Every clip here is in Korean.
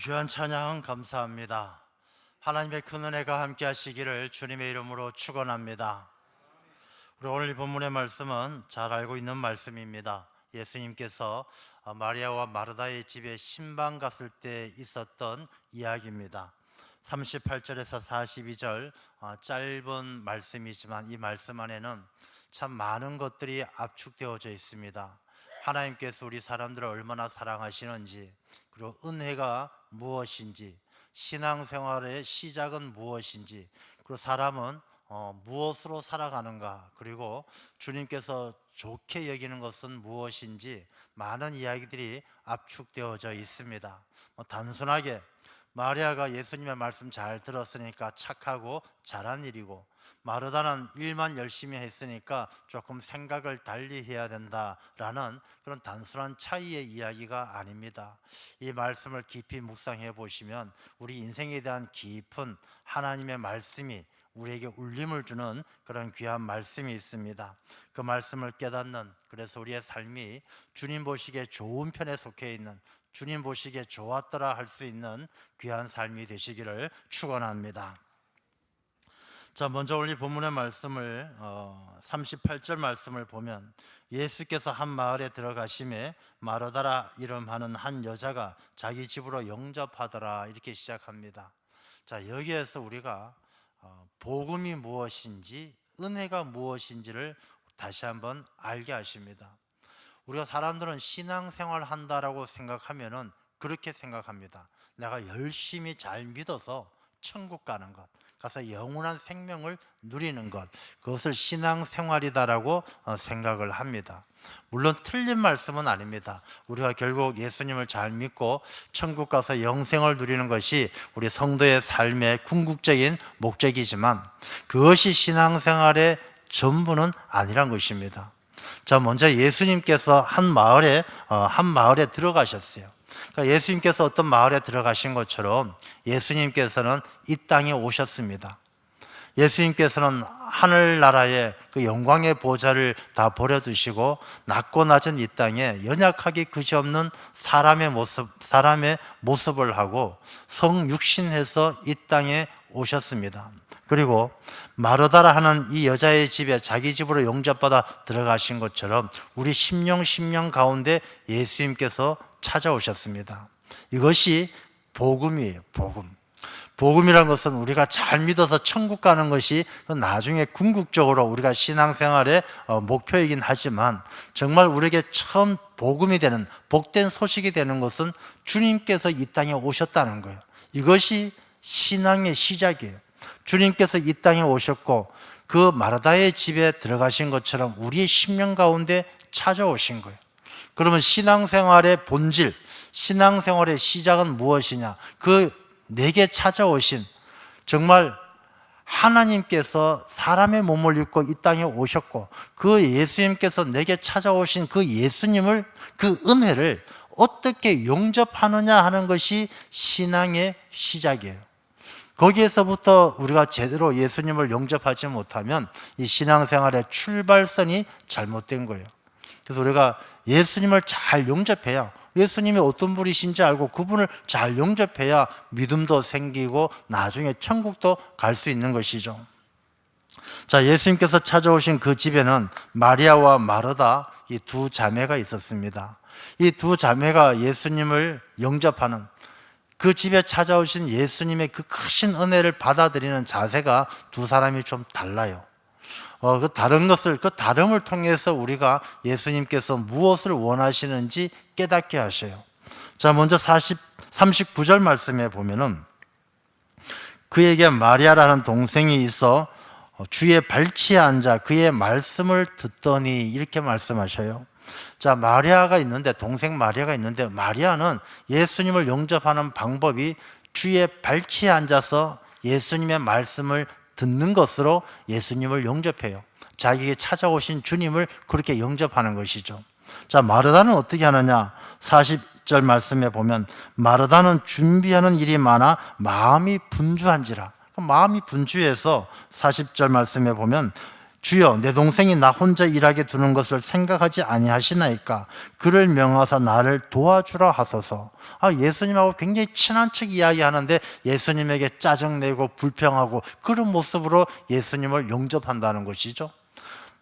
귀한 찬양 감사합니다. 하나님의 큰 은혜가 함께 하시기를 주님의 이름으로 축원합니다. 우리 오늘 이 본문의 말씀은 잘 알고 있는 말씀입니다. 예수님께서 마리아와 마르다의 집에 신방 갔을 때 있었던 이야기입니다. 38절에서 42절 짧은 말씀이지만 이 말씀 안에는 참 많은 것들이 압축되어져 있습니다. 하나님께서 우리 사람들을 얼마나 사랑하시는지, 그리고 은혜가 무엇인지, 신앙생활의 시작은 무엇인지, 그리고 사람은 무엇으로 살아가는가, 그리고 주님께서 좋게 여기는 것은 무엇인지 많은 이야기들이 압축되어져 있습니다. 단순하게 마리아가 예수님의 말씀 잘 들었으니까 착하고 잘한 일이고, 마르다는 일만 열심히 했으니까 조금 생각을 달리 해야 된다라는 그런 단순한 차이의 이야기가 아닙니다. 이 말씀을 깊이 묵상해 보시면 우리 인생에 대한 깊은 하나님의 말씀이 우리에게 울림을 주는 그런 귀한 말씀이 있습니다. 그 말씀을 깨닫는, 그래서 우리의 삶이 주님 보시기에 좋은 편에 속해 있는, 주님 보시기에 좋았더라 할 수 있는 귀한 삶이 되시기를 축원합니다. 자, 먼저 오늘 본문의 말씀을 38절 말씀을 보면, 예수께서 한 마을에 들어가심에 마르다라 이름하는 한 여자가 자기 집으로 영접하더라, 이렇게 시작합니다. 자, 여기에서 우리가 복음이 무엇인지, 은혜가 무엇인지를 다시 한번 알게 하십니다. 우리가 사람들은 신앙생활 한다라고 생각하면은 그렇게 생각합니다. 내가 열심히 잘 믿어서 천국 가는 것, 가서 영원한 생명을 누리는 것, 그것을 신앙생활이다라고 생각을 합니다. 물론 틀린 말씀은 아닙니다. 우리가 결국 예수님을 잘 믿고 천국 가서 영생을 누리는 것이 우리 성도의 삶의 궁극적인 목적이지만, 그것이 신앙생활의 전부는 아니란 것입니다. 자, 먼저 예수님께서 한 마을에 들어가셨어요. 그러니까 예수님께서 어떤 마을에 들어가신 것처럼 예수님께서는 이 땅에 오셨습니다. 예수님께서는 하늘나라의 그 영광의 보좌를 다 버려두시고 낮고 낮은 이 땅에 연약하기 그지없는 사람의 모습을 하고 성육신해서 이 땅에 오셨습니다. 그리고 마르다라 하는 이 여자의 집에 자기 집으로 용접받아 들어가신 것처럼 우리 심령 가운데 예수님께서 찾아오셨습니다. 이것이 복음이에요. 복음이라는 것은 우리가 잘 믿어서 천국 가는 것이 나중에 궁극적으로 우리가 신앙생활의 목표이긴 하지만, 정말 우리에게 처음 복음이 되는, 복된 소식이 되는 것은 주님께서 이 땅에 오셨다는 거예요. 이것이 신앙의 시작이에요. 주님께서 이 땅에 오셨고 그 마르다의 집에 들어가신 것처럼 우리의 심령 가운데 찾아오신 거예요. 그러면 신앙생활의 본질, 신앙생활의 시작은 무엇이냐? 그 내게 찾아오신, 정말 하나님께서 사람의 몸을 입고 이 땅에 오셨고 그 예수님께서 내게 찾아오신 그 예수님을, 그 은혜를 어떻게 용접하느냐 하는 것이 신앙의 시작이에요. 거기에서부터 우리가 제대로 예수님을 영접하지 못하면 이 신앙생활의 출발선이 잘못된 거예요. 그래서 우리가 예수님을 잘 영접해야, 예수님이 어떤 분이신지 알고 그분을 잘 영접해야 믿음도 생기고 나중에 천국도 갈 수 있는 것이죠. 자, 예수님께서 찾아오신 그 집에는 마리아와 마르다, 이 두 자매가 있었습니다. 이 두 자매가 예수님을 영접하는, 그 집에 찾아오신 예수님의 그 크신 은혜를 받아들이는 자세가 두 사람이 좀 달라요. 그 다름을 통해서 우리가 예수님께서 무엇을 원하시는지 깨닫게 하셔요. 자, 먼저 39절 말씀에 보면은, 그에게 마리아라는 동생이 있어 주의 발치에 앉아 그의 말씀을 듣더니, 이렇게 말씀하셔요. 자, 마리아가 있는데, 동생 마리아가 있는데, 마리아는 예수님을 영접하는 방법이 주의 발치에 앉아서 예수님의 말씀을 듣는 것으로 예수님을 영접해요. 자기에게 찾아오신 주님을 그렇게 영접하는 것이죠. 자, 마르다는 어떻게 하느냐? 40절 말씀에 보면, 마르다는 준비하는 일이 많아 마음이 분주한지라. 마음이 분주해서 40절 말씀에 보면 주여 내 동생이 나 혼자 일하게 두는 것을 생각하지 아니하시나이까? 그를 명하사 나를 도와주라 하소서. 예수님하고 굉장히 친한 척 이야기하는데 예수님에게 짜증내고 불평하고 그런 모습으로 예수님을 영접한다는 것이죠.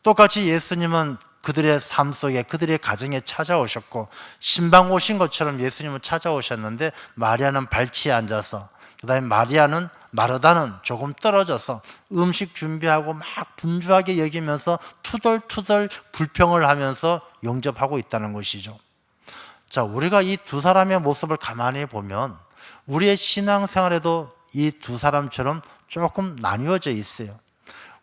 똑같이 예수님은 그들의 삶 속에, 그들의 가정에 찾아오셨고 신방 오신 것처럼 예수님은 찾아오셨는데 마리아는 발치에 앉아서, 그 다음에 마르다는 조금 떨어져서 음식 준비하고 막 분주하게 여기면서 투덜투덜 불평을 하면서 영접하고 있다는 것이죠. 자, 우리가 이 두 사람의 모습을 가만히 보면 우리의 신앙생활에도 이 두 사람처럼 조금 나뉘어져 있어요.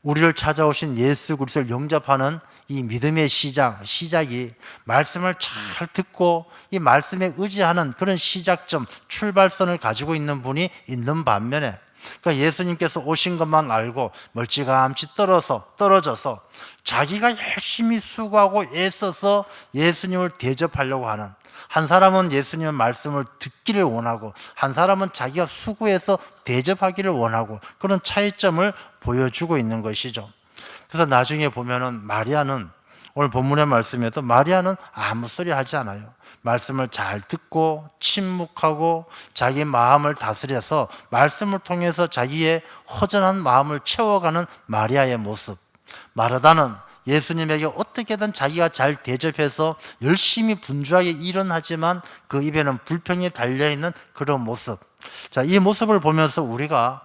우리를 찾아오신 예수 그리스도를 영접하는 이 믿음의 시작이 말씀을 잘 듣고 이 말씀에 의지하는 그런 시작점, 출발선을 가지고 있는 분이 있는 반면에, 그러니까 예수님께서 오신 것만 알고 멀찌감치 떨어져서 자기가 열심히 수고하고 애써서 예수님을 대접하려고 하는, 한 사람은 예수님의 말씀을 듣기를 원하고 한 사람은 자기가 수고해서 대접하기를 원하고, 그런 차이점을 보여주고 있는 것이죠. 그래서 나중에 보면은 마리아는, 오늘 본문의 말씀에도 마리아는 아무 소리 하지 않아요. 말씀을 잘 듣고 침묵하고 자기 마음을 다스려서 말씀을 통해서 자기의 허전한 마음을 채워가는 마리아의 모습. 마르다는 예수님에게 어떻게든 자기가 잘 대접해서 열심히 분주하게 일은 하지만 그 입에는 불평이 달려있는 그런 모습. 자, 이 모습을 보면서 우리가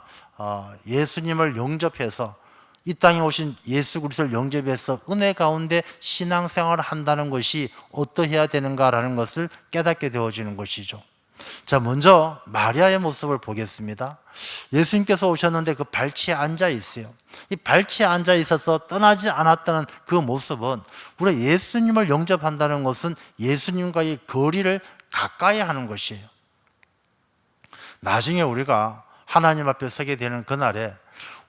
예수님을 영접해서 이 땅에 오신 예수 그리스도를 영접해서 은혜 가운데 신앙생활을 한다는 것이 어떠해야 되는가라는 것을 깨닫게 되어지는 것이죠. 자, 먼저 마리아의 모습을 보겠습니다. 예수님께서 오셨는데 그 발치에 앉아 있어요. 이 발치에 앉아 있어서 떠나지 않았다는 그 모습은, 우리가 예수님을 영접한다는 것은 예수님과의 거리를 가까이 하는 것이에요. 나중에 우리가 하나님 앞에 서게 되는 그날에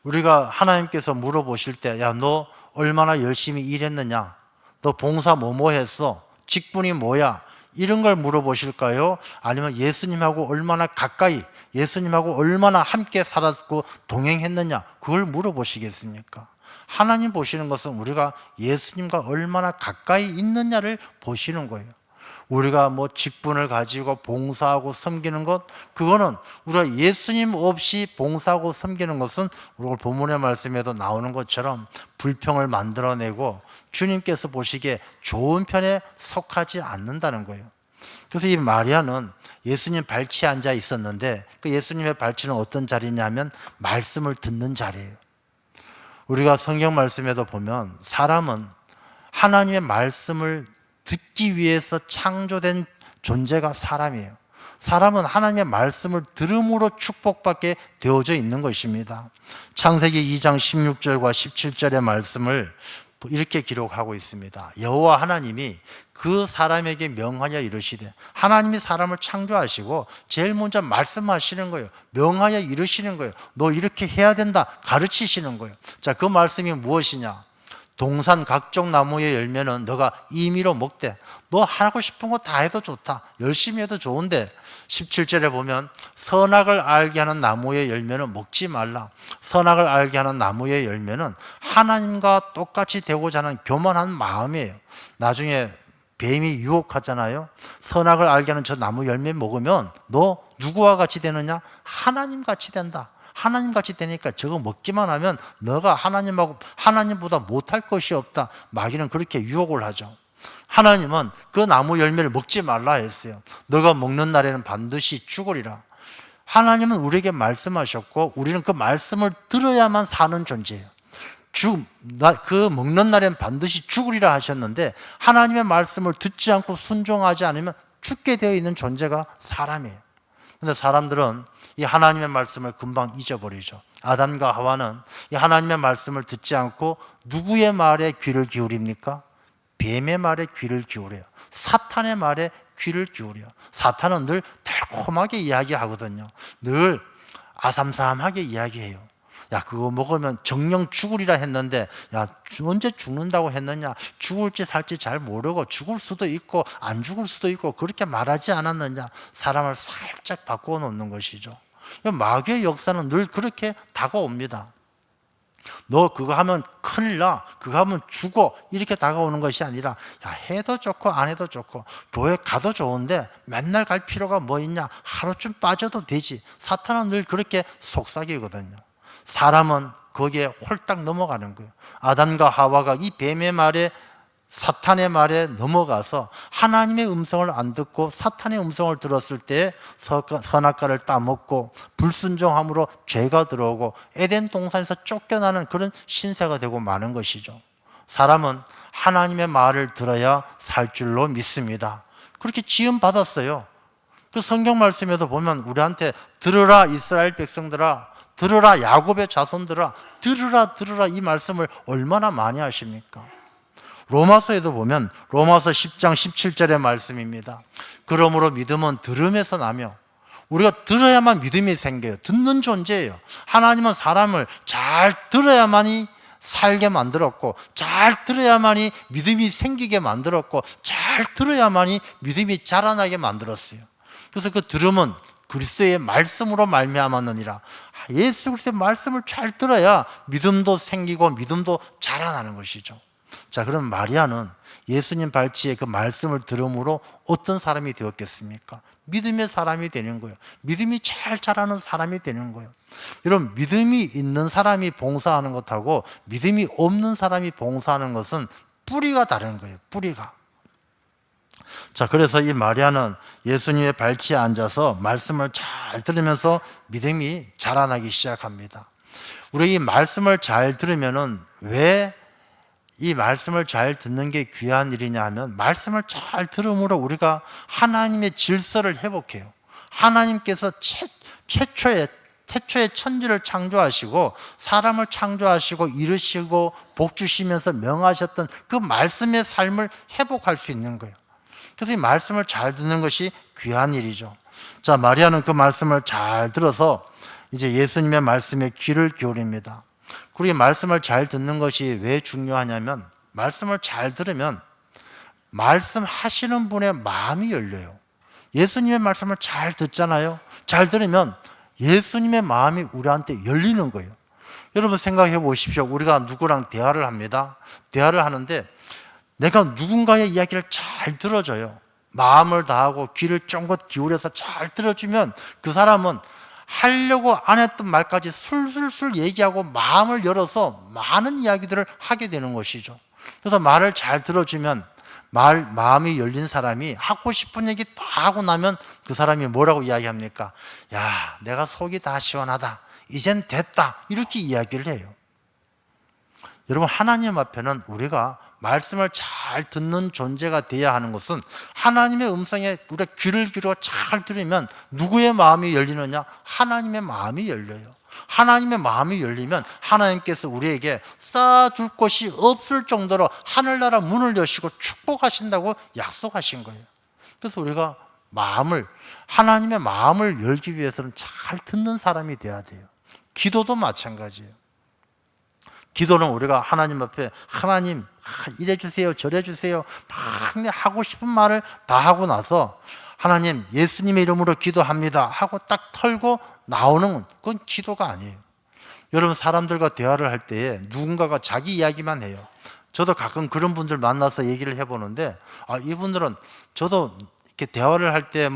우리가 하나님께서 물어보실 때, 야, 너 얼마나 열심히 일했느냐? 너 봉사 뭐뭐 했어? 직분이 뭐야? 이런 걸 물어보실까요? 아니면 예수님하고 얼마나 가까이, 예수님하고 얼마나 함께 살았고 동행했느냐? 그걸 물어보시겠습니까? 하나님 보시는 것은 우리가 예수님과 얼마나 가까이 있느냐를 보시는 거예요. 우리가 뭐 직분을 가지고 봉사하고 섬기는 것, 그거는 우리가 예수님 없이 봉사하고 섬기는 것은 오늘 본문의 말씀에도 나오는 것처럼 불평을 만들어내고 주님께서 보시기에 좋은 편에 속하지 않는다는 거예요. 그래서 이 마리아는 예수님 발치에 앉아 있었는데 그 예수님의 발치는 어떤 자리냐면 말씀을 듣는 자리예요. 우리가 성경 말씀에도 보면 사람은 하나님의 말씀을 듣기 위해서 창조된 존재가 사람이에요. 사람은 하나님의 말씀을 들음으로 축복받게 되어져 있는 것입니다. 창세기 2장 16절과 17절의 말씀을 이렇게 기록하고 있습니다. 여호와 하나님이 그 사람에게 명하여 이르시되, 하나님이 사람을 창조하시고 제일 먼저 말씀하시는 거예요. 명하여 이르시는 거예요. 너 이렇게 해야 된다 가르치시는 거예요. 자, 그 말씀이 무엇이냐? 동산 각종 나무의 열매는 너가 임의로 먹되, 너 하고 싶은 거 다 해도 좋다, 열심히 해도 좋은데 17절에 보면 선악을 알게 하는 나무의 열매는 먹지 말라. 선악을 알게 하는 나무의 열매는 하나님과 똑같이 되고자 하는 교만한 마음이에요. 나중에 뱀이 유혹하잖아요. 선악을 알게 하는 저 나무 열매 먹으면 너 누구와 같이 되느냐? 하나님 같이 된다. 하나님 같이 되니까 저거 먹기만 하면 너가 하나님보다 못할 것이 없다. 마귀는 그렇게 유혹을 하죠. 하나님은 그 나무 열매를 먹지 말라 했어요. 너가 먹는 날에는 반드시 죽으리라. 하나님은 우리에게 말씀하셨고 우리는 그 말씀을 들어야만 사는 존재예요. 그 먹는 날엔 반드시 죽으리라 하셨는데 하나님의 말씀을 듣지 않고 순종하지 않으면 죽게 되어 있는 존재가 사람이에요. 그런데 사람들은 이 하나님의 말씀을 금방 잊어버리죠. 아담과 하와는 이 하나님의 말씀을 듣지 않고 누구의 말에 귀를 기울입니까? 뱀의 말에 귀를 기울여요. 사탄의 말에 귀를 기울여요. 사탄은 늘 달콤하게 이야기하거든요. 늘 아삼삼하게 이야기해요. 야, 그거 먹으면 정령 죽으리라 했는데, 야, 언제 죽는다고 했느냐? 죽을지 살지 잘 모르고 죽을 수도 있고 안 죽을 수도 있고 그렇게 말하지 않았느냐? 사람을 살짝 바꾸어 놓는 것이죠. 마귀의 역사는 늘 그렇게 다가옵니다. 너 그거 하면 큰일 나, 그거 하면 죽어, 이렇게 다가오는 것이 아니라, 야, 해도 좋고 안 해도 좋고 교회 가도 좋은데 맨날 갈 필요가 뭐 있냐, 하루쯤 빠져도 되지. 사탄은 늘 그렇게 속삭이거든요. 사람은 거기에 홀딱 넘어가는 거예요. 아담과 하와가 이 뱀의 말에, 사탄의 말에 넘어가서 하나님의 음성을 안 듣고 사탄의 음성을 들었을 때 선악과를 따먹고 불순종함으로 죄가 들어오고 에덴 동산에서 쫓겨나는 그런 신세가 되고 마는 것이죠. 사람은 하나님의 말을 들어야 살 줄로 믿습니다. 그렇게 지음 받았어요. 그 성경 말씀에도 보면 우리한테 들으라 이스라엘 백성들아, 들으라 야곱의 자손들아, 들으라 이 말씀을 얼마나 많이 하십니까? 로마서에도 보면 로마서 10장 17절의 말씀입니다. 그러므로 믿음은 들음에서 나며, 우리가 들어야만 믿음이 생겨요. 듣는 존재예요. 하나님은 사람을 잘 들어야만이 살게 만들었고, 잘 들어야만이 믿음이 생기게 만들었고, 잘 들어야만이 믿음이 자라나게 만들었어요. 그래서 그 들음은 그리스도의 말씀으로 말미암았느니라. 예수 그리스도의 말씀을 잘 들어야 믿음도 생기고 믿음도 자라나는 것이죠. 자, 그럼 마리아는 예수님 발치에 그 말씀을 들음으로 어떤 사람이 되었겠습니까? 믿음의 사람이 되는 거예요. 믿음이 잘 자라는 사람이 되는 거예요. 여러분, 믿음이 있는 사람이 봉사하는 것하고 믿음이 없는 사람이 봉사하는 것은 뿌리가 다른 거예요. 뿌리가. 자, 그래서 이 마리아는 예수님의 발치에 앉아서 말씀을 잘 들으면서 믿음이 자라나기 시작합니다. 우리 이 말씀을 잘 들으면은 왜 이 말씀을 잘 듣는 게 귀한 일이냐 하면, 말씀을 잘 들음으로 우리가 하나님의 질서를 회복해요. 하나님께서 최초의 천지를 창조하시고 사람을 창조하시고 이루시고 복 주시면서 명하셨던 그 말씀의 삶을 회복할 수 있는 거예요. 그래서 이 말씀을 잘 듣는 것이 귀한 일이죠. 자, 마리아는 그 말씀을 잘 들어서 이제 예수님의 말씀에 귀를 기울입니다. 그리고 말씀을 잘 듣는 것이 왜 중요하냐면, 말씀을 잘 들으면 말씀하시는 분의 마음이 열려요. 예수님의 말씀을 잘 듣잖아요. 잘 들으면 예수님의 마음이 우리한테 열리는 거예요. 여러분 생각해 보십시오. 우리가 누구랑 대화를 합니다. 대화를 하는데 내가 누군가의 이야기를 잘 들어줘요. 마음을 다하고 귀를 쫑긋 기울여서 잘 들어주면 그 사람은 하려고 안 했던 말까지 술술술 얘기하고 마음을 열어서 많은 이야기들을 하게 되는 것이죠. 그래서 말을 잘 들어주면 마음이 열린 사람이 하고 싶은 얘기 다 하고 나면 그 사람이 뭐라고 이야기합니까? 야, 내가 속이 다 시원하다, 이젠 됐다, 이렇게 이야기를 해요. 여러분, 하나님 앞에는 우리가 말씀을 잘 듣는 존재가 되어야 하는 것은, 하나님의 음성에 우리가 귀를 기울여 잘 들으면 누구의 마음이 열리느냐? 하나님의 마음이 열려요. 하나님의 마음이 열리면 하나님께서 우리에게 쌓아둘 것이 없을 정도로 하늘나라 문을 여시고 축복하신다고 약속하신 거예요. 그래서 우리가 하나님의 마음을 열기 위해서는 잘 듣는 사람이 돼야 돼요. 기도도 마찬가지예요. 기도는 우리가 하나님 앞에, 하나님 이래 주세요 저래 주세요 막 하고 싶은 말을 다 하고 나서, 하나님 예수님의 이름으로 기도합니다 하고 딱 털고 나오는 그건 기도가 아니에요. 여러분, 사람들과 대화를 할 때에 누군가가 자기 이야기만 해요. 저도 가끔 그런 분들 만나서 얘기를 해보는데, 이분들은, 저도 이렇게 대화를 할 때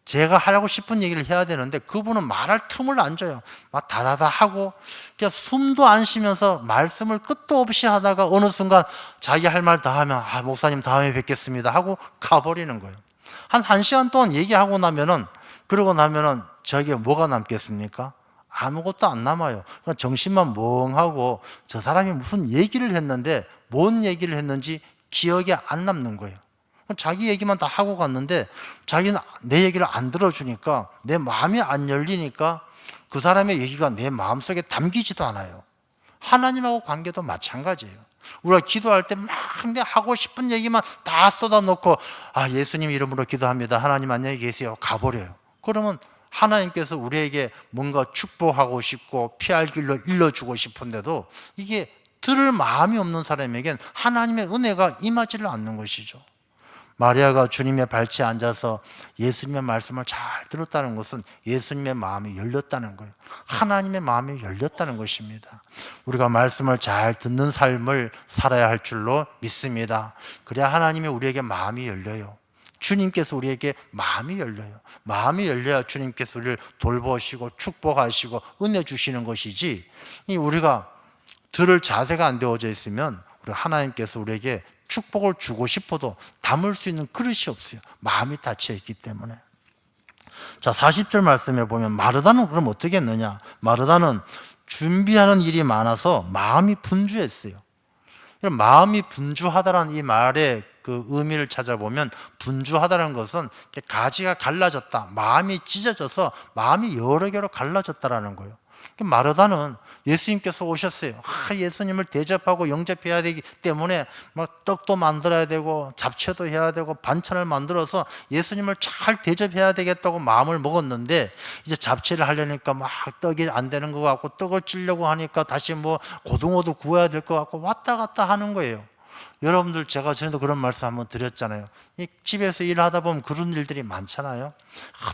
제가 하고 싶은 얘기를 해야 되는데 그분은 말할 틈을 안 줘요. 막 다다다 하고 그냥 숨도 안 쉬면서 말씀을 끝도 없이 하다가 어느 순간 자기 할 말 다 하면 목사님 다음에 뵙겠습니다 하고 가버리는 거예요. 한 1시간 동안 얘기하고 나면은, 그러고 나면은 저에게 뭐가 남겠습니까? 아무것도 안 남아요. 그냥 정신만 멍하고 저 사람이 무슨 얘기를 했는데 뭔 얘기를 했는지 기억에 안 남는 거예요. 자기 얘기만 다 하고 갔는데 자기는 내 얘기를 안 들어주니까, 내 마음이 안 열리니까 그 사람의 얘기가 내 마음속에 담기지도 않아요. 하나님하고 관계도 마찬가지예요. 우리가 기도할 때 막 하고 싶은 얘기만 다 쏟아놓고 예수님 이름으로 기도합니다, 하나님 안녕히 계세요, 가버려요. 그러면 하나님께서 우리에게 뭔가 축복하고 싶고 피할 길로 일러주고 싶은데도 이게 들을 마음이 없는 사람에겐 하나님의 은혜가 임하지를 않는 것이죠. 마리아가 주님의 발치에 앉아서 예수님의 말씀을 잘 들었다는 것은 예수님의 마음이 열렸다는 거예요. 하나님의 마음이 열렸다는 것입니다. 우리가 말씀을 잘 듣는 삶을 살아야 할 줄로 믿습니다. 그래야 하나님이 우리에게 마음이 열려요. 주님께서 우리에게 마음이 열려요. 마음이 열려야 주님께서 우리를 돌보시고 축복하시고 은혜 주시는 것이지, 우리가 들을 자세가 안 되어져 있으면 우리 하나님께서 우리에게 축복을 주고 싶어도 담을 수 있는 그릇이 없어요. 마음이 닫혀 있기 때문에. 자, 40절 말씀에 보면 마르다는 그럼 어떻게 했느냐? 마르다는 준비하는 일이 많아서 마음이 분주했어요. 마음이 분주하다라는 이 말의 그 의미를 찾아보면, 분주하다는 것은 가지가 갈라졌다, 마음이 찢어져서 마음이 여러 개로 갈라졌다라는 거예요. 마르다는 예수님께서 오셨어요. 예수님을 대접하고 영접해야 되기 때문에 막 떡도 만들어야 되고 잡채도 해야 되고 반찬을 만들어서 예수님을 잘 대접해야 되겠다고 마음을 먹었는데, 이제 잡채를 하려니까 막 떡이 안 되는 것 같고, 떡을 찌려고 하니까 다시 뭐 고등어도 구워야 될 것 같고 왔다 갔다 하는 거예요. 여러분들, 제가 전에도 그런 말씀 한번 드렸잖아요. 이 집에서 일하다 보면 그런 일들이 많잖아요.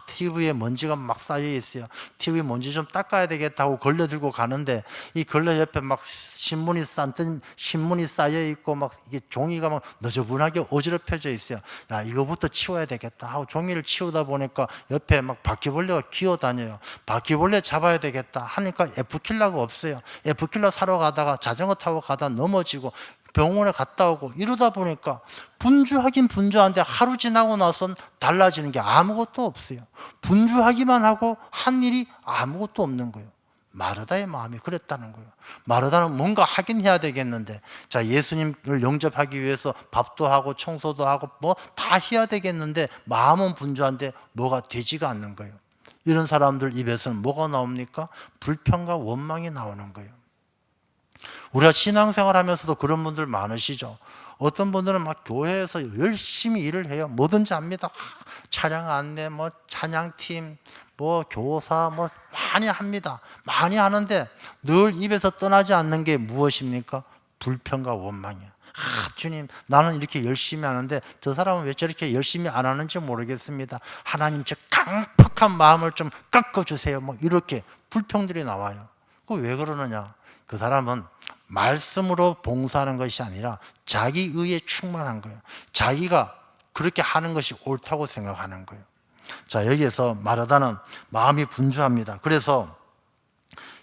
TV에 먼지가 막 쌓여 있어요. TV 먼지 좀 닦아야 되겠다 하고 걸레 들고 가는데, 이 걸레 옆에 막 신문이 쌓여 있고 막 이게 종이가 막 너저분하게 어지럽혀져 있어요. 야, 이거부터 치워야 되겠다 하고 종이를 치우다 보니까 옆에 막 바퀴벌레가 기어다녀요. 바퀴벌레 잡아야 되겠다 하니까 F킬러가 없어요. F킬러 사러 가다가 자전거 타고 가다 넘어지고 병원에 갔다 오고 이러다 보니까 분주하긴 분주한데 하루 지나고 나선 달라지는 게 아무것도 없어요. 분주하기만 하고 한 일이 아무것도 없는 거예요. 마르다의 마음이 그랬다는 거예요. 마르다는 뭔가 하긴 해야 되겠는데, 자, 예수님을 영접하기 위해서 밥도 하고 청소도 하고 뭐 다 해야 되겠는데 마음은 분주한데 뭐가 되지가 않는 거예요. 이런 사람들 입에서는 뭐가 나옵니까? 불평과 원망이 나오는 거예요. 우리가 신앙생활 하면서도 그런 분들 많으시죠. 어떤 분들은 막 교회에서 열심히 일을 해요. 뭐든지 합니다. 차량 안내, 뭐 찬양팀, 뭐 교사, 뭐 많이 합니다. 많이 하는데 늘 입에서 떠나지 않는 게 무엇입니까? 불평과 원망이야. 주님, 나는 이렇게 열심히 하는데 저 사람은 왜 저렇게 열심히 안 하는지 모르겠습니다. 하나님, 저 강팍한 마음을 좀 꺾어주세요. 뭐 이렇게 불평들이 나와요. 그거 왜 그러느냐? 그 사람은 말씀으로 봉사하는 것이 아니라 자기 의에 충만한 거예요. 자기가 그렇게 하는 것이 옳다고 생각하는 거예요. 자, 여기에서 마르다는 마음이 분주합니다. 그래서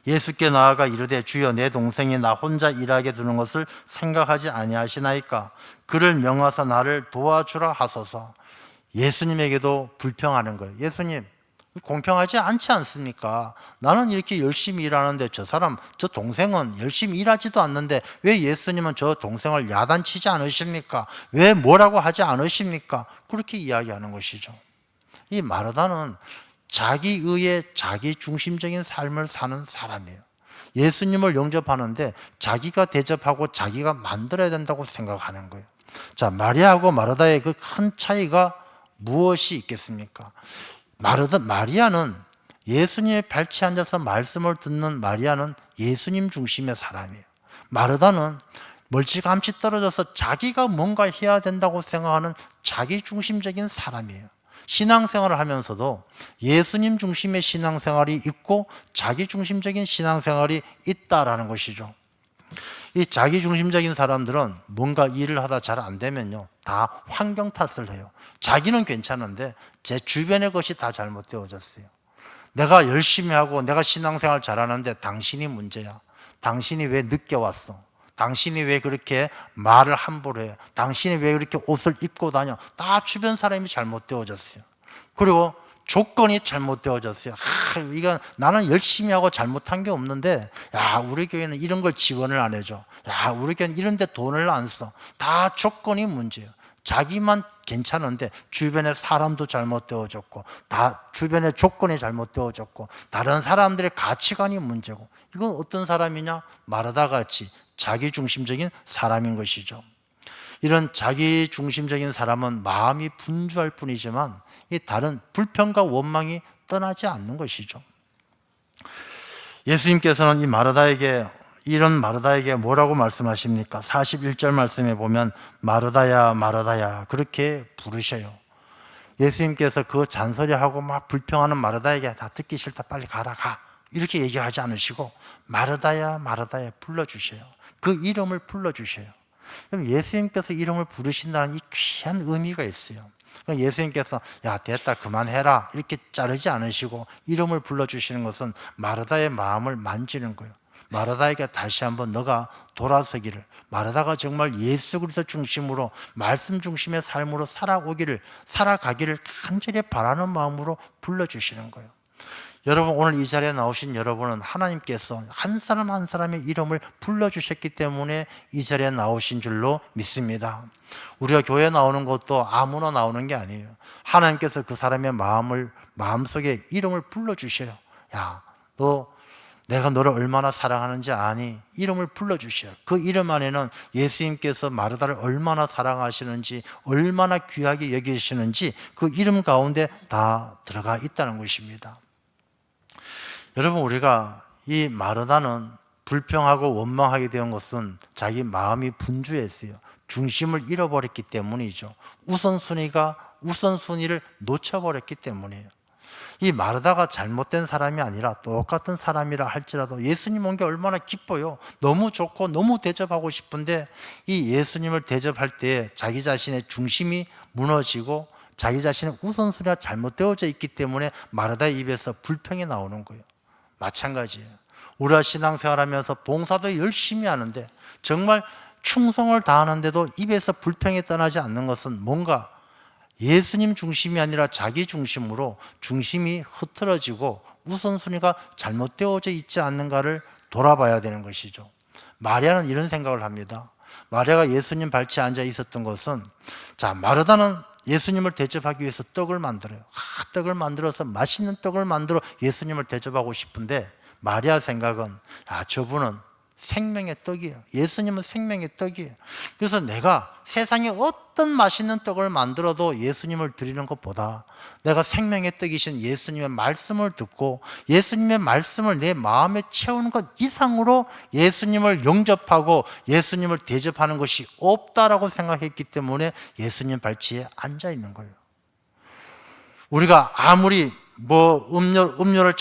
예수께 나아가 이르되, 주여, 내 동생이 나 혼자 일하게 두는 것을 생각하지 아니하시나이까? 그를 명하사 나를 도와주라 하소서. 예수님에게도 불평하는 거예요. 예수님, 공평하지 않지 않습니까? 나는 이렇게 열심히 일하는데 저 동생은 열심히 일하지도 않는데 왜 예수님은 저 동생을 야단치지 않으십니까? 왜 뭐라고 하지 않으십니까? 그렇게 이야기하는 것이죠. 이 마르다는 자기의의 자기 중심적인 삶을 사는 사람이에요. 예수님을 영접하는데 자기가 대접하고 자기가 만들어야 된다고 생각하는 거예요. 자, 마리아하고 마르다의 그 큰 차이가 무엇이 있겠습니까? 마리아는 예수님의 발치에 앉아서 말씀을 듣는 마리아는 예수님 중심의 사람이에요. 마르다는 멀찌감치 떨어져서 자기가 뭔가 해야 된다고 생각하는 자기 중심적인 사람이에요. 신앙생활을 하면서도 예수님 중심의 신앙생활이 있고 자기 중심적인 신앙생활이 있다라는 것이죠. 이 자기 중심적인 사람들은 뭔가 일을 하다 잘 안 되면요, 다 환경 탓을 해요. 자기는 괜찮은데 제 주변의 것이 다 잘못되어졌어요. 내가 열심히 하고 내가 신앙생활 잘하는데 당신이 문제야. 당신이 왜 늦게 왔어? 당신이 왜 그렇게 말을 함부로 해? 당신이 왜 그렇게 옷을 입고 다녀? 다 주변 사람이 잘못되어졌어요. 그리고 조건이 잘못되어졌어요. 이건 나는 열심히 하고 잘못한 게 없는데, 야, 우리 교회는 이런 걸 지원을 안 해줘. 야, 우리 교회는 이런 데 돈을 안 써. 다 조건이 문제예요. 자기만 괜찮은데 주변의 사람도 잘못되어졌고, 다 주변의 조건이 잘못되어졌고, 다른 사람들의 가치관이 문제고, 이건 어떤 사람이냐? 마르다같이 자기 중심적인 사람인 것이죠. 이런 자기 중심적인 사람은 마음이 분주할 뿐이지만 이 다른 불평과 원망이 떠나지 않는 것이죠. 예수님께서는 이 마르다에게 이런 마르다에게 뭐라고 말씀하십니까? 41절 말씀에 보면 마르다야 마르다야 그렇게 부르셔요. 예수님께서 그 잔소리하고 막 불평하는 마르다에게 다 듣기 싫다 빨리 가라 가 이렇게 얘기하지 않으시고 마르다야 마르다야 불러주셔요. 그 이름을 불러주셔요. 그럼 예수님께서 이름을 부르신다는 이 귀한 의미가 있어요. 예수님께서 야 됐다 그만해라 이렇게 자르지 않으시고 이름을 불러주시는 것은 마르다의 마음을 만지는 거예요. 마르다에게 다시 한번 너가 돌아서기를, 마르다가 정말 예수 그리스도 중심으로 말씀 중심의 삶으로 살아가기를 간절히 바라는 마음으로 불러주시는 거예요. 여러분 오늘 이 자리에 나오신 여러분은 하나님께서 한 사람 한 사람의 이름을 불러주셨기 때문에 이 자리에 나오신 줄로 믿습니다. 우리가 교회에 나오는 것도 아무나 나오는 게 아니에요. 하나님께서 그 사람의 마음속에 이름을 불러주셔요. 야, 내가 너를 얼마나 사랑하는지 아니? 이름을 불러주셔요. 그 이름 안에는 예수님께서 마르다를 얼마나 사랑하시는지, 얼마나 귀하게 여기시는지 그 이름 가운데 다 들어가 있다는 것입니다. 여러분 우리가 이 마르다는 불평하고 원망하게 된 것은 자기 마음이 분주했어요. 중심을 잃어버렸기 때문이죠. 우선순위를 놓쳐버렸기 때문이에요. 이 마르다가 잘못된 사람이 아니라 똑같은 사람이라 할지라도 예수님 온 게 얼마나 기뻐요. 너무 좋고 너무 대접하고 싶은데 이 예수님을 대접할 때 자기 자신의 중심이 무너지고 자기 자신의 우선순위가 잘못되어져 있기 때문에 마르다의 입에서 불평이 나오는 거예요. 마찬가지예요. 우리가 신앙생활하면서 봉사도 열심히 하는데 정말 충성을 다하는데도 입에서 불평이 떠나지 않는 것은 뭔가 예수님 중심이 아니라 자기 중심으로 중심이 흐트러지고 우선순위가 잘못되어져 있지 않는가를 돌아봐야 되는 것이죠. 마리아는 이런 생각을 합니다. 마리아가 예수님 발치에 앉아 있었던 것은 마르다는 예수님을 대접하기 위해서 떡을 만들어요. 떡을 만들어서 맛있는 떡을 만들어 예수님을 대접하고 싶은데 마리아 생각은 저분은 생명의 떡이에요. 예수님은 생명의 떡이에요. 그래서 내가 세상에 어떤 맛있는 떡을 만들어도 예수님을 드리는 것보다 내가 생명의 떡이신 예수님의 말씀을 듣고 예수님의 말씀을 내 마음에 채우는 것 이상으로 예수님을 영접하고 예수님을 대접하는 것이 없다라고 생각했기 때문에 예수님 발치에 앉아 있는 거예요. 우리가 아무리 음료를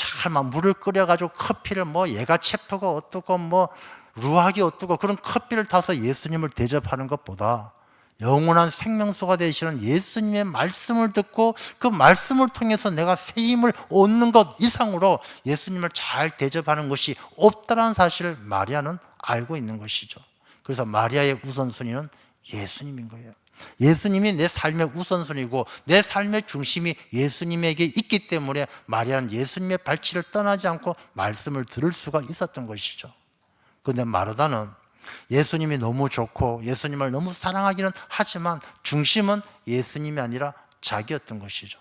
물을 끓여가지고 커피를 얘가 체프가 어떻고 루악이 어떻고 그런 커피를 타서 예수님을 대접하는 것보다 영원한 생명수가 되시는 예수님의 말씀을 듣고 그 말씀을 통해서 내가 새 힘을 얻는 것 이상으로 예수님을 잘 대접하는 것이 없다는 사실을 마리아는 알고 있는 것이죠. 그래서 마리아의 우선순위는 예수님인 거예요. 예수님이 내 삶의 우선순위고 내 삶의 중심이 예수님에게 있기 때문에 마리아는 예수님의 발치를 떠나지 않고 말씀을 들을 수가 있었던 것이죠. 그런데 마르다는 예수님이 너무 좋고 예수님을 너무 사랑하기는 하지만 중심은 예수님이 아니라 자기였던 것이죠.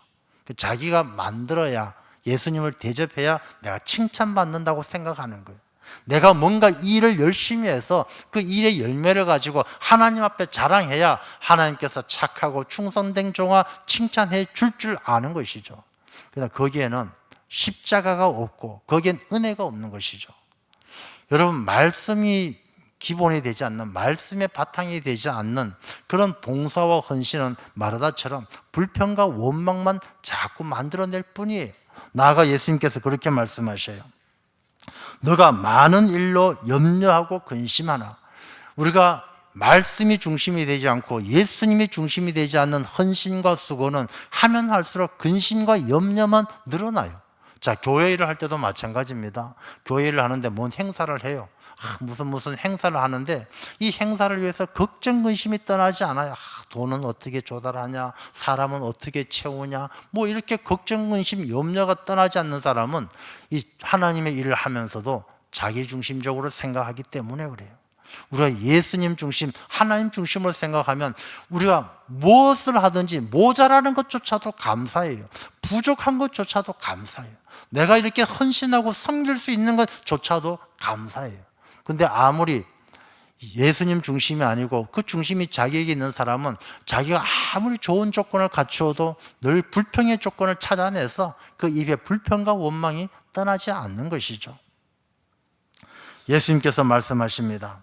자기가 만들어야 예수님을 대접해야 내가 칭찬받는다고 생각하는 거예요. 내가 뭔가 일을 열심히 해서 그 일의 열매를 가지고 하나님 앞에 자랑해야 하나님께서 착하고 충성된 종아 칭찬해 줄 아는 것이죠. 그러나 거기에는 십자가가 없고 거기엔 은혜가 없는 것이죠. 여러분 말씀이 기본이 되지 않는, 말씀의 바탕이 되지 않는 그런 봉사와 헌신은 마르다처럼 불평과 원망만 자꾸 만들어낼 뿐이에요. 나아가 예수님께서 그렇게 말씀하셔요. 너가 많은 일로 염려하고 근심하나. 우리가 말씀이 중심이 되지 않고 예수님이 중심이 되지 않는 헌신과 수고는 하면 할수록 근심과 염려만 늘어나요. 교회 일을 할 때도 마찬가지입니다. 교회 일을 하는데 뭔 행사를 해요. 무슨 행사를 하는데 이 행사를 위해서 걱정 근심이 떠나지 않아요. 돈은 어떻게 조달하냐, 사람은 어떻게 채우냐, 이렇게 걱정 근심 염려가 떠나지 않는 사람은 이 하나님의 일을 하면서도 자기 중심적으로 생각하기 때문에 그래요. 우리가 예수님 중심, 하나님 중심으로 생각하면 우리가 무엇을 하든지 모자라는 것조차도 감사해요. 부족한 것조차도 감사해요. 내가 이렇게 헌신하고 섬길 수 있는 것조차도 감사해요. 근데 아무리 예수님 중심이 아니고 그 중심이 자기에게 있는 사람은 자기가 아무리 좋은 조건을 갖추어도 늘 불평의 조건을 찾아내서 그 입에 불평과 원망이 떠나지 않는 것이죠. 예수님께서 말씀하십니다.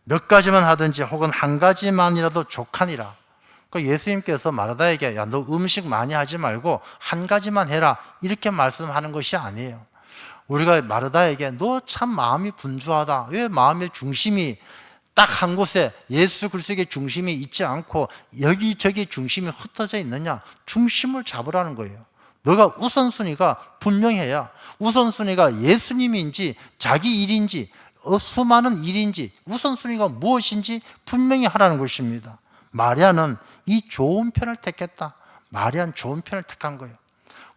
몇 가지만 하든지 혹은 한 가지만이라도 족하니라. 그러니까 예수님께서 마르다에게 야, 너 음식 많이 하지 말고 한 가지만 해라 이렇게 말씀하는 것이 아니에요. 우리가 마르다에게 너 참 마음이 분주하다. 왜 마음의 중심이 딱 한 곳에 예수 그리스도의 중심이 있지 않고 여기저기 중심이 흩어져 있느냐? 중심을 잡으라는 거예요. 너가 우선순위가 분명해야, 우선순위가 예수님인지 자기 일인지 수많은 일인지 우선순위가 무엇인지 분명히 하라는 것입니다. 마리아는 이 좋은 편을 택했다. 마리아는 좋은 편을 택한 거예요.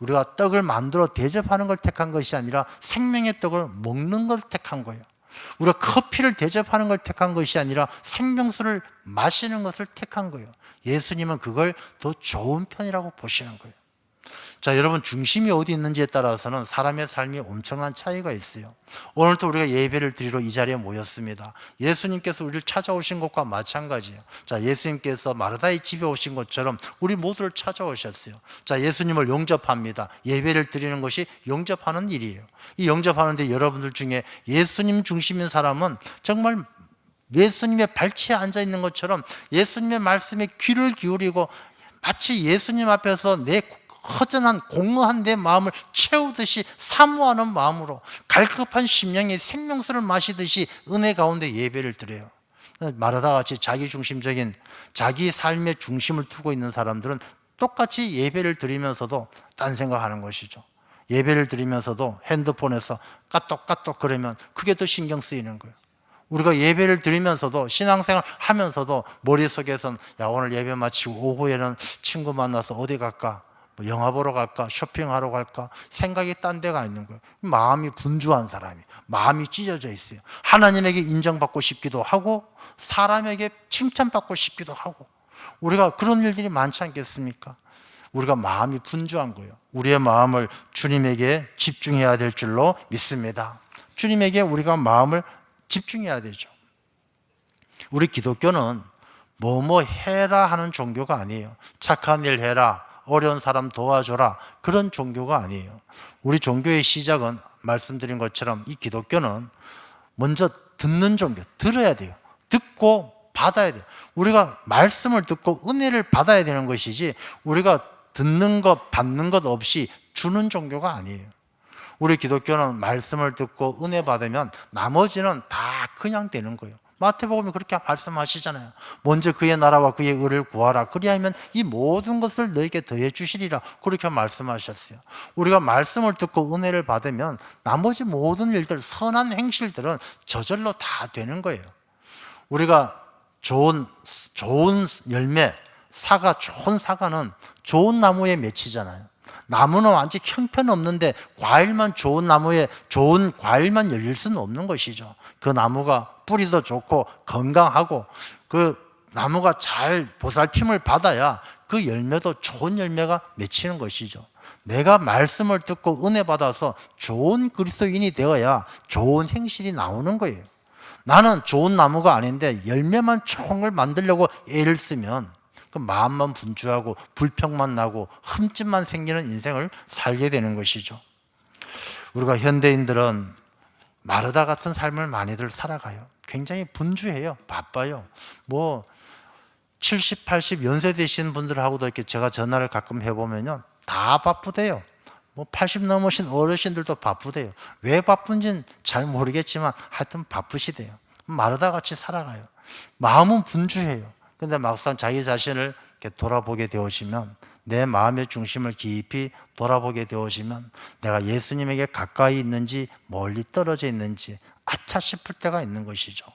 우리가 떡을 만들어 대접하는 걸 택한 것이 아니라 생명의 떡을 먹는 걸 택한 거예요. 우리가 커피를 대접하는 걸 택한 것이 아니라 생명수를 마시는 것을 택한 거예요. 예수님은 그걸 더 좋은 편이라고 보시는 거예요. 자, 여러분, 중심이 어디 있는지에 따라서는 사람의 삶이 엄청난 차이가 있어요. 오늘도 우리가 예배를 드리러 이 자리에 모였습니다. 예수님께서 우리를 찾아오신 것과 마찬가지예요. 자, 예수님께서 마르다의 집에 오신 것처럼 우리 모두를 찾아오셨어요. 자, 예수님을 영접합니다. 예배를 드리는 것이 영접하는 일이에요. 이 영접하는데 여러분들 중에 예수님 중심인 사람은 정말 예수님의 발치에 앉아 있는 것처럼 예수님의 말씀에 귀를 기울이고 마치 예수님 앞에서 내 허전한 공허한 내 마음을 채우듯이 사모하는 마음으로 갈급한 심령의 생명수를 마시듯이 은혜 가운데 예배를 드려요. 마르다 같이 자기 중심적인 자기 삶의 중심을 두고 있는 사람들은 똑같이 예배를 드리면서도 딴 생각하는 것이죠. 예배를 드리면서도 핸드폰에서 까똑까똑 그러면 그게 더 신경 쓰이는 거예요. 우리가 예배를 드리면서도 신앙생활 하면서도 머릿속에선 야, 오늘 예배 마치고 오후에는 친구 만나서 어디 갈까? 뭐 영화 보러 갈까? 쇼핑하러 갈까? 생각이 딴 데가 있는 거예요. 마음이 분주한 사람이, 마음이 찢어져 있어요. 하나님에게 인정받고 싶기도 하고 사람에게 칭찬받고 싶기도 하고 우리가 그런 일들이 많지 않겠습니까? 우리가 마음이 분주한 거예요. 우리의 마음을 주님에게 집중해야 될 줄로 믿습니다. 주님에게 우리가 마음을 집중해야 되죠. 우리 기독교는 뭐뭐 해라 하는 종교가 아니에요. 착한 일 해라, 어려운 사람 도와줘라, 그런 종교가 아니에요. 우리 종교의 시작은 말씀드린 것처럼 이 기독교는 먼저 듣는 종교, 들어야 돼요. 듣고 받아야 돼요. 우리가 말씀을 듣고 은혜를 받아야 되는 것이지 우리가 듣는 것, 받는 것 없이 주는 종교가 아니에요. 우리 기독교는 말씀을 듣고 은혜 받으면 나머지는 다 그냥 되는 거예요. 마태복음에 그렇게 말씀하시잖아요. 먼저 그의 나라와 그의 의를 구하라. 그리하면 이 모든 것을 너에게 더해 주시리라. 그렇게 말씀하셨어요. 우리가 말씀을 듣고 은혜를 받으면 나머지 모든 일들, 선한 행실들은 저절로 다 되는 거예요. 우리가 좋은 열매, 좋은 사과는 좋은 나무에 맺히잖아요. 나무는 완전 형편없는데 과일만 좋은 나무에 좋은 과일만 열릴 수는 없는 것이죠. 그 나무가 뿌리도 좋고 건강하고 그 나무가 잘 보살핌을 받아야 그 열매도 좋은 열매가 맺히는 것이죠. 내가 말씀을 듣고 은혜 받아서 좋은 그리스도인이 되어야 좋은 행실이 나오는 거예요. 나는 좋은 나무가 아닌데 열매만 좋은 걸 만들려고 애를 쓰면 그 마음만 분주하고 불평만 나고 흠집만 생기는 인생을 살게 되는 것이죠. 우리가 현대인들은 마르다 같은 삶을 많이들 살아가요. 굉장히 분주해요. 바빠요. 뭐 70, 80 연세 되신 분들하고도 이렇게 제가 전화를 가끔 해보면요, 다 바쁘대요. 뭐 80 넘으신 어르신들도 바쁘대요. 왜 바쁜지는 잘 모르겠지만 하여튼 바쁘시대요. 마르다 같이 살아가요. 마음은 분주해요. 근데 막상 자기 자신을 이렇게 돌아보게 되어지면, 내 마음의 중심을 깊이 돌아보게 되어지면 내가 예수님에게 가까이 있는지 멀리 떨어져 있는지 아차 싶을 때가 있는 것이죠.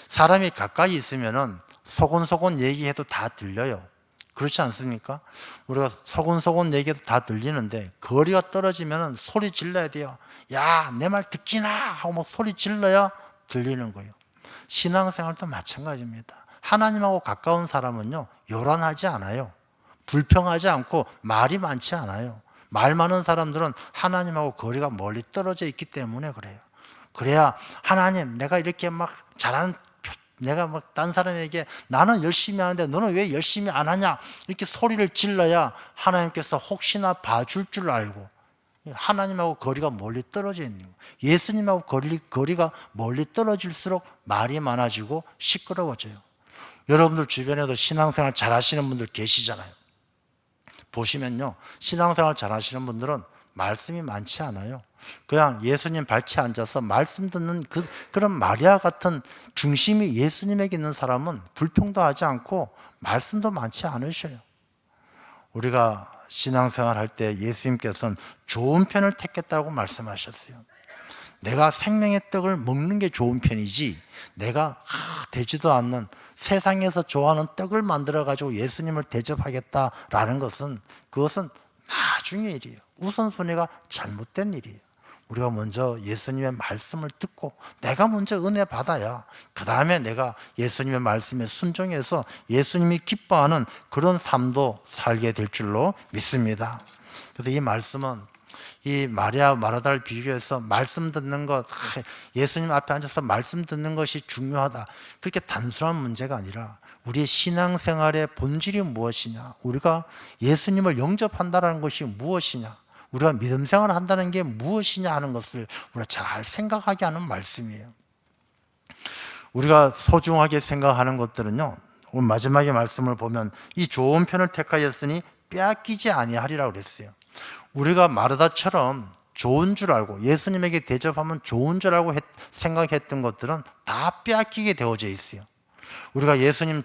사람이 가까이 있으면 소곤소곤 얘기해도 다 들려요. 그렇지 않습니까? 우리가 소곤소곤 얘기해도 다 들리는데 거리가 떨어지면 소리 질러야 돼요. 야, 내 말 듣기나 하고 막 소리 질러야 들리는 거예요. 신앙생활도 마찬가지입니다. 하나님하고 가까운 사람은요, 요란하지 않아요. 불평하지 않고 말이 많지 않아요. 말 많은 사람들은 하나님하고 거리가 멀리 떨어져 있기 때문에 그래요. 그래야 하나님, 내가 이렇게 막 잘하는, 내가 막 딴 사람에게 나는 열심히 하는데 너는 왜 열심히 안 하냐, 이렇게 소리를 질러야 하나님께서 혹시나 봐줄 줄 알고 하나님하고 거리가 멀리 떨어져 있는 거예요. 예수님하고 거리가 멀리 떨어질수록 말이 많아지고 시끄러워져요. 여러분들 주변에도 신앙생활 잘 하시는 분들 계시잖아요. 보시면요, 신앙생활 잘 하시는 분들은 말씀이 많지 않아요. 그냥 예수님 발치에 앉아서 말씀 듣는 그런 마리아 같은 중심이 예수님에게 있는 사람은 불평도 하지 않고 말씀도 많지 않으셔요. 우리가 신앙생활 할 때 예수님께서는 좋은 편을 택했다고 말씀하셨어요. 내가 생명의 떡을 먹는 게 좋은 편이지, 내가 되지도 않는 세상에서 좋아하는 떡을 만들어 가지고 예수님을 대접하겠다라는 것은, 그것은 나중의 일이에요. 우선순위가 잘못된 일이에요. 우리가 먼저 예수님의 말씀을 듣고 내가 먼저 은혜 받아야 그 다음에 내가 예수님의 말씀에 순종해서 예수님이 기뻐하는 그런 삶도 살게 될 줄로 믿습니다. 그래서 이 말씀은 이 마리아 마르다를 비교해서 말씀 듣는 것, 예수님 앞에 앉아서 말씀 듣는 것이 중요하다, 그렇게 단순한 문제가 아니라 우리의 신앙생활의 본질이 무엇이냐, 우리가 예수님을 영접한다는 것이 무엇이냐, 우리가 믿음 생활을 한다는 게 무엇이냐 하는 것을 우리가 잘 생각하게 하는 말씀이에요. 우리가 소중하게 생각하는 것들은요, 오늘 마지막에 말씀을 보면 이 좋은 편을 택하였으니 빼앗기지 아니하리라고 그랬어요. 우리가 마르다처럼 좋은 줄 알고 예수님에게 대접하면 좋은 줄 알고 생각했던 것들은 다 빼앗기게 되어져 있어요. 우리가 예수님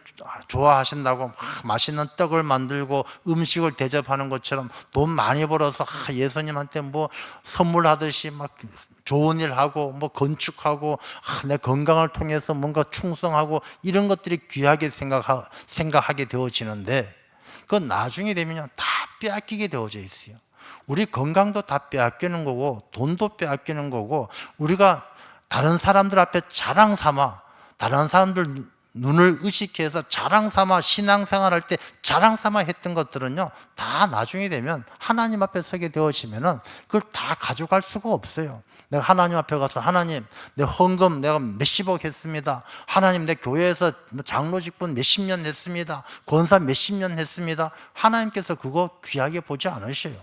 좋아하신다고 맛있는 떡을 만들고 음식을 대접하는 것처럼 돈 많이 벌어서 예수님한테 뭐 선물하듯이 막 좋은 일 하고 뭐 건축하고 내 건강을 통해서 뭔가 충성하고 이런 것들이 귀하게 생각하게 되어지는데, 그건 나중에 되면 다 빼앗기게 되어져 있어요. 우리 건강도 다 빼앗기는 거고 돈도 빼앗기는 거고, 우리가 다른 사람들 앞에 자랑 삼아, 다른 사람들 눈을 의식해서 자랑 삼아 신앙생활할 때 자랑 삼아 했던 것들은요, 다 나중에 되면 하나님 앞에 서게 되어지면은 그걸 다 가져갈 수가 없어요. 내가 하나님 앞에 가서 하나님, 내 헌금 내가 몇십억 했습니다. 하나님, 내 교회에서 장로 직분 몇십 년 했습니다. 권사 몇십 년 했습니다. 하나님께서 그거 귀하게 보지 않으셔요.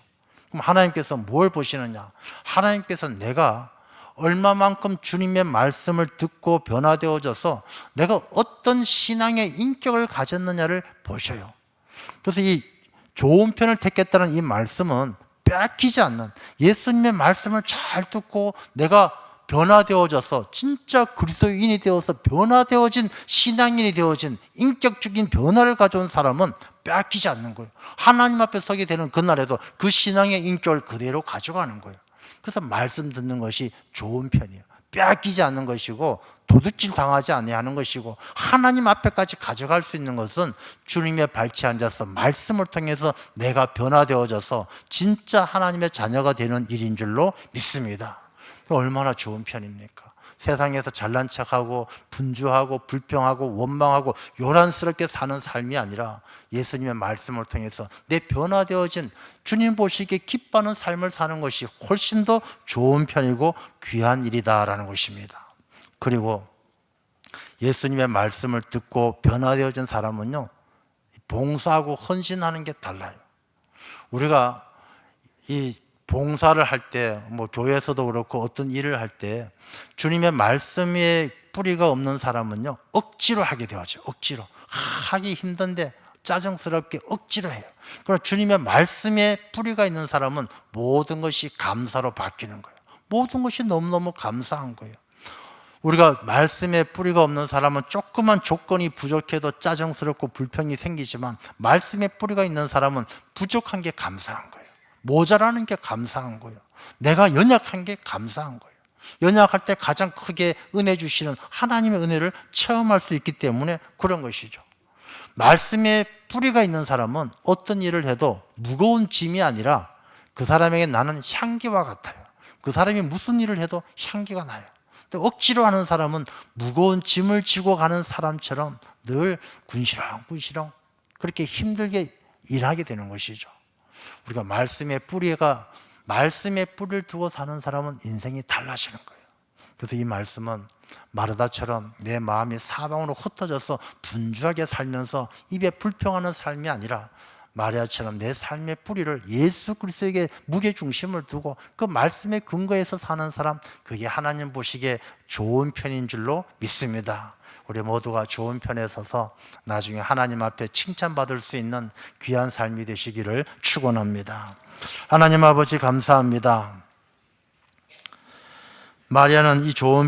그럼 하나님께서 뭘 보시느냐? 하나님께서 내가 얼마만큼 주님의 말씀을 듣고 변화되어져서 내가 어떤 신앙의 인격을 가졌느냐를 보셔요. 그래서 이 좋은 편을 택했다는 이 말씀은 빼앗기지 않는, 예수님의 말씀을 잘 듣고 내가 변화되어져서 진짜 그리스도인이 되어서 변화되어진 신앙인이 되어진 인격적인 변화를 가져온 사람은 빼앗기지 않는 거예요. 하나님 앞에 서게 되는 그날에도 그 신앙의 인격을 그대로 가져가는 거예요. 그래서 말씀 듣는 것이 좋은 편이에요. 빼앗기지 않는 것이고 도둑질 당하지 아니하는 것이고, 하나님 앞에까지 가져갈 수 있는 것은 주님의 발치에 앉아서 말씀을 통해서 내가 변화되어져서 진짜 하나님의 자녀가 되는 일인 줄로 믿습니다. 얼마나 좋은 편입니까? 세상에서 잘난 척하고 분주하고 불평하고 원망하고 요란스럽게 사는 삶이 아니라 예수님의 말씀을 통해서 내 변화되어진 주님 보시기에 기뻐하는 삶을 사는 것이 훨씬 더 좋은 편이고 귀한 일이다라는 것입니다. 그리고 예수님의 말씀을 듣고 변화되어진 사람은요, 봉사하고 헌신하는 게 달라요. 우리가 이 봉사를 할 때, 뭐 교회에서도 그렇고 어떤 일을 할 때 주님의 말씀에 뿌리가 없는 사람은요, 억지로 하게 되어져. 억지로 하기 힘든데 짜증스럽게 억지로 해요. 그러나 주님의 말씀에 뿌리가 있는 사람은 모든 것이 감사로 바뀌는 거예요. 모든 것이 너무너무 감사한 거예요. 우리가 말씀에 뿌리가 없는 사람은 조그만 조건이 부족해도 짜증스럽고 불평이 생기지만, 말씀에 뿌리가 있는 사람은 부족한 게 감사한 거예요. 모자라는 게 감사한 거예요. 내가 연약한 게 감사한 거예요. 연약할 때 가장 크게 은혜 주시는 하나님의 은혜를 체험할 수 있기 때문에 그런 것이죠. 말씀에 뿌리가 있는 사람은 어떤 일을 해도 무거운 짐이 아니라 그 사람에게 나는 향기와 같아요. 그 사람이 무슨 일을 해도 향기가 나요. 억지로 하는 사람은 무거운 짐을 지고 가는 사람처럼 늘 군시렁군시렁 그렇게 힘들게 일하게 되는 것이죠. 우리가 말씀의 뿌리를 두고 사는 사람은 인생이 달라지는 거예요. 그래서 이 말씀은 마르다처럼 내 마음이 사방으로 흩어져서 분주하게 살면서 입에 불평하는 삶이 아니라, 마리아처럼 내 삶의 뿌리를 예수 그리스도에게 무게중심을 두고 그 말씀에 근거해서 사는 사람, 그게 하나님 보시기에 좋은 편인 줄로 믿습니다. 우리 모두가 좋은 편에 서서 나중에 하나님 앞에 칭찬받을 수 있는 귀한 삶이 되시기를 축원합니다. 하나님 아버지 감사합니다. 마리아는 이 좋은